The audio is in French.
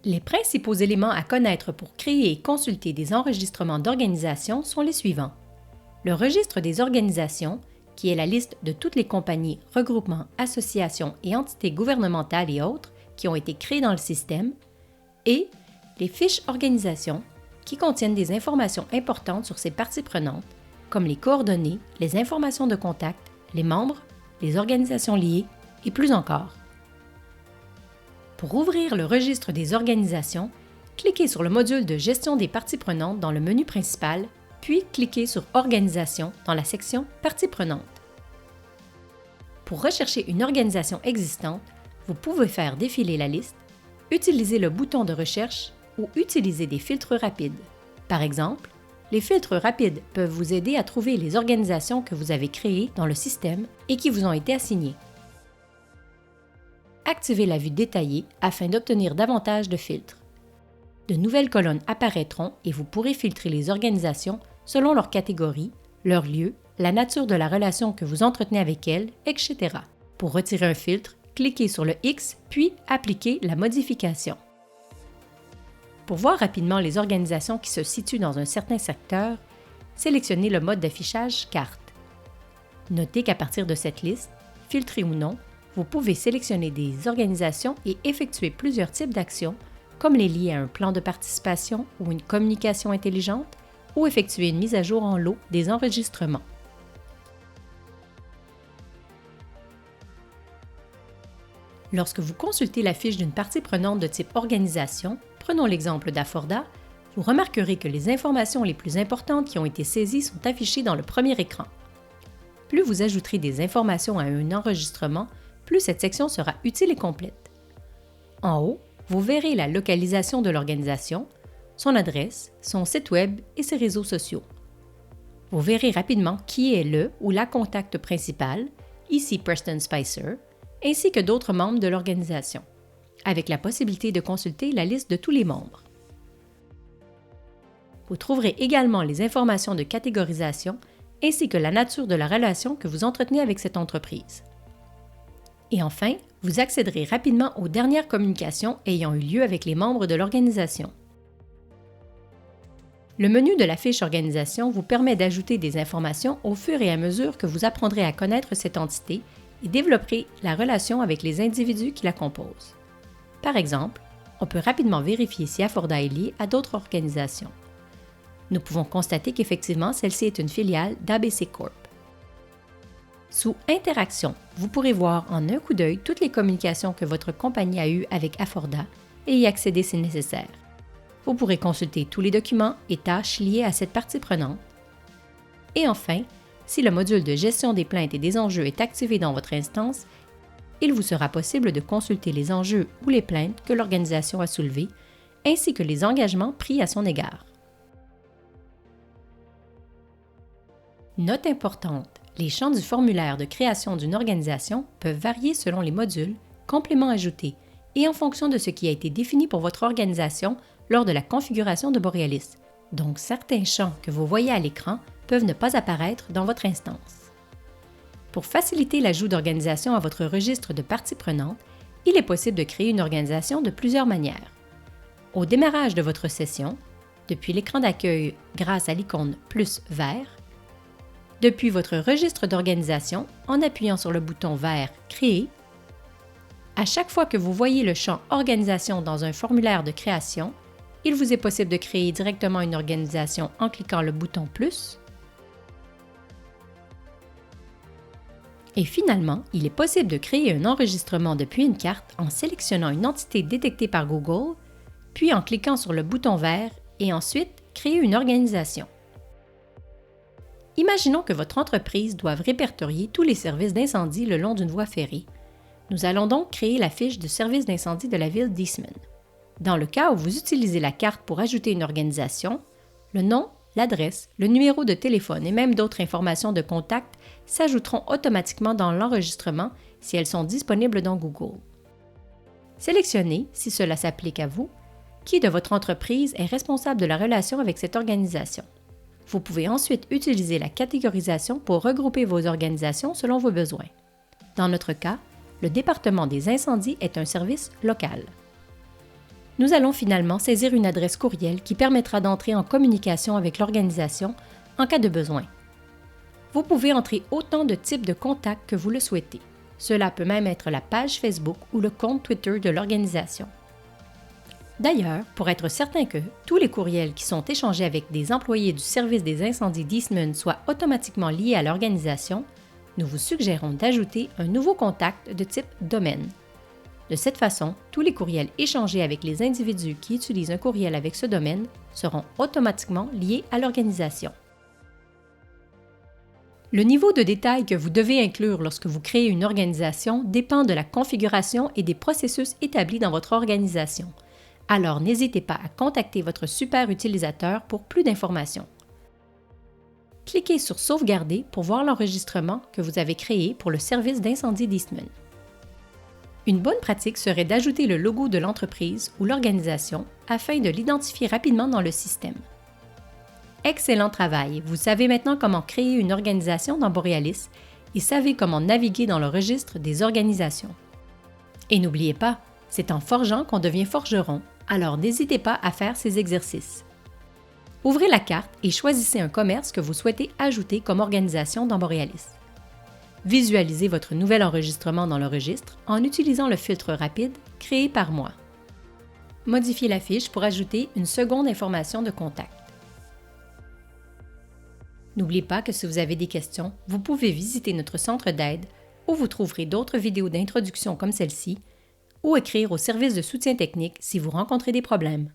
Les principaux éléments à connaître pour créer et consulter des enregistrements d'organisations sont les suivants. Le registre des organisations, qui est la liste de toutes les compagnies, regroupements, associations et entités gouvernementales et autres qui ont été créées dans le système, et les fiches organisations, qui contiennent des informations importantes sur ces parties prenantes, comme les coordonnées, les informations de contact, les membres, les organisations liées et plus encore. Pour ouvrir le registre des organisations, cliquez sur le module de gestion des parties prenantes dans le menu principal, puis cliquez sur Organisation dans la section Parties prenantes. Pour rechercher une organisation existante, vous pouvez faire défiler la liste, utiliser le bouton de recherche ou utiliser des filtres rapides. Par exemple, les filtres rapides peuvent vous aider à trouver les organisations que vous avez créées dans le système et qui vous ont été assignées. Activez la vue détaillée afin d'obtenir davantage de filtres. De nouvelles colonnes apparaîtront et vous pourrez filtrer les organisations selon leur catégorie, leur lieu, la nature de la relation que vous entretenez avec elles, etc. Pour retirer un filtre, cliquez sur le X puis appliquez la modification. Pour voir rapidement les organisations qui se situent dans un certain secteur, sélectionnez le mode d'affichage Carte. Notez qu'à partir de cette liste, filtrée ou non, vous pouvez sélectionner des organisations et effectuer plusieurs types d'actions, comme les lier à un plan de participation ou une communication intelligente, ou effectuer une mise à jour en lot des enregistrements. Lorsque vous consultez la fiche d'une partie prenante de type organisation, prenons l'exemple d'Aforda, vous remarquerez que les informations les plus importantes qui ont été saisies sont affichées dans le premier écran. Plus vous ajouterez des informations à un enregistrement, plus cette section sera utile et complète. En haut, vous verrez la localisation de l'organisation, son adresse, son site web et ses réseaux sociaux. Vous verrez rapidement qui est le ou la contact principal, ici Preston Spicer, ainsi que d'autres membres de l'organisation, avec la possibilité de consulter la liste de tous les membres. Vous trouverez également les informations de catégorisation ainsi que la nature de la relation que vous entretenez avec cette entreprise. Et enfin, vous accéderez rapidement aux dernières communications ayant eu lieu avec les membres de l'organisation. Le menu de la fiche Organisation vous permet d'ajouter des informations au fur et à mesure que vous apprendrez à connaître cette entité et développerez la relation avec les individus qui la composent. Par exemple, on peut rapidement vérifier si Aforda est liée à d'autres organisations. Nous pouvons constater qu'effectivement, celle-ci est une filiale d'ABC Corp. Sous Interaction, vous pourrez voir en un coup d'œil toutes les communications que votre compagnie a eues avec Aforda et y accéder si nécessaire. Vous pourrez consulter tous les documents et tâches liés à cette partie prenante. Et enfin, si le module de gestion des plaintes et des enjeux est activé dans votre instance, il vous sera possible de consulter les enjeux ou les plaintes que l'organisation a soulevés, ainsi que les engagements pris à son égard. Note importante, les champs du formulaire de création d'une organisation peuvent varier selon les modules, compléments ajoutés et en fonction de ce qui a été défini pour votre organisation lors de la configuration de Borealis. Donc, certains champs que vous voyez à l'écran peuvent ne pas apparaître dans votre instance. Pour faciliter l'ajout d'organisation à votre registre de parties prenantes, il est possible de créer une organisation de plusieurs manières. Au démarrage de votre session, depuis l'écran d'accueil grâce à l'icône plus vert, depuis votre registre d'organisation en appuyant sur le bouton vert Créer. À chaque fois que vous voyez le champ Organisation dans un formulaire de création, il vous est possible de créer directement une organisation en cliquant le bouton plus. Et finalement, il est possible de créer un enregistrement depuis une carte en sélectionnant une entité détectée par Google, puis en cliquant sur le bouton vert et ensuite créer une organisation. Imaginons que votre entreprise doive répertorier tous les services d'incendie le long d'une voie ferrée. Nous allons donc créer la fiche de service d'incendie de la ville d'Eastman. Dans le cas où vous utilisez la carte pour ajouter une organisation, le nom, l'adresse, le numéro de téléphone et même d'autres informations de contact s'ajouteront automatiquement dans l'enregistrement si elles sont disponibles dans Google. Sélectionnez, si cela s'applique à vous, qui de votre entreprise est responsable de la relation avec cette organisation. Vous pouvez ensuite utiliser la catégorisation pour regrouper vos organisations selon vos besoins. Dans notre cas, le département des incendies est un service local. Nous allons finalement saisir une adresse courriel qui permettra d'entrer en communication avec l'organisation en cas de besoin. Vous pouvez entrer autant de types de contacts que vous le souhaitez. Cela peut même être la page Facebook ou le compte Twitter de l'organisation. D'ailleurs, pour être certain que tous les courriels qui sont échangés avec des employés du service des incendies d'Eastman soient automatiquement liés à l'organisation, nous vous suggérons d'ajouter un nouveau contact de type domaine. De cette façon, tous les courriels échangés avec les individus qui utilisent un courriel avec ce domaine seront automatiquement liés à l'organisation. Le niveau de détail que vous devez inclure lorsque vous créez une organisation dépend de la configuration et des processus établis dans votre organisation. Alors n'hésitez pas à contacter votre super utilisateur pour plus d'informations. Cliquez sur Sauvegarder pour voir l'enregistrement que vous avez créé pour le service d'incendie d'Eastman. Une bonne pratique serait d'ajouter le logo de l'entreprise ou l'organisation afin de l'identifier rapidement dans le système. Excellent travail! Vous savez maintenant comment créer une organisation dans Borealis et savez comment naviguer dans le registre des organisations. Et n'oubliez pas, c'est en forgeant qu'on devient forgeron, alors n'hésitez pas à faire ces exercices. Ouvrez la carte et choisissez un commerce que vous souhaitez ajouter comme organisation dans Borealis. Visualisez votre nouvel enregistrement dans le registre en utilisant le filtre rapide créé par mois. Modifiez la fiche pour ajouter une seconde information de contact. N'oubliez pas que si vous avez des questions, vous pouvez visiter notre centre d'aide où vous trouverez d'autres vidéos d'introduction comme celle-ci ou écrire au service de soutien technique si vous rencontrez des problèmes.